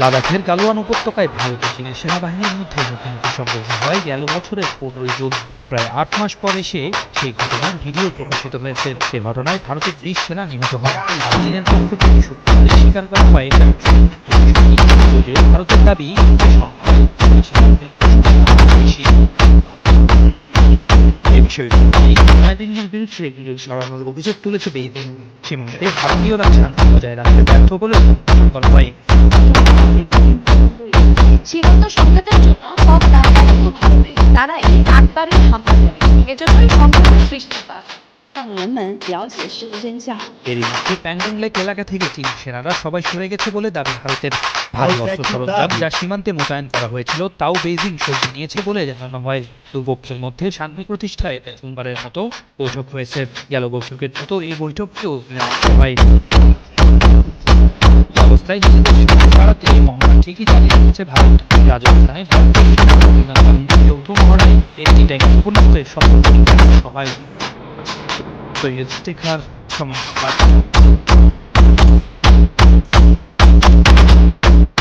লাদাখের গালওয়ান উপত্যকায় ভারত ও চীনের সেনাবাহিনীর মধ্যে মুখোমুখি সংঘর্ষ হয় গেল বছরের 15 জুন। প্রায় 8 মাস পর এসে সেই ঘটনার ভিডিও প্রকাশিত হয়েছে। সে ঘটনায় ভারতের 30 সেনা নিহত হয়। চীনের পক্ষ থেকে সত্যি স্বীকার করা হয় এটা ভারতের দাবি এ বিষয়ে অভিযোগ তুলেছে বেইজিং। সীমান্তে ভারতীয়রা শান্তি বজায় রাখতে ব্যর্থ বলে বলা হয়। সীমান্ত সংঘাতের জন্য সব দায়ী ভারতে। তারা এই আটবারের হামলা করে, এজন্যই সংঘাতের সৃষ্টি হয়।让人们了解事实真相。এরই মধ্যে প্যাংগং লেক এলাকা থেকে চীন সেনারা সবাই সরে গেছে বলে দাবি ভারতের। ভারী অস্ত্র সরঞ্জাম যা সীমান্তে মোতায়েন করা হয়েছিল তাও বেইজিং সরিয়ে নিয়েছে বলে জানানো হয়। দুপক্ষের মধ্যে শান্তি প্রতিষ্ঠায় সোমবারের মতো বৈঠক হয়েছে। গেল বৈঠকের মতো এই বৈঠককেও নেওয়া হয়। অবস্থায় নিজেদের সীমান্ত বাড়াতে এই মহড়া ঠিকই চালিয়ে যাচ্ছে ভারত। রাজস্থানে ভারতের যৌথ মহড়ায় একটি ট্যাঙ্ক ক্ষেপণাস্ত্রের সফল পরীক্ষা সহায়ক। So you stick her from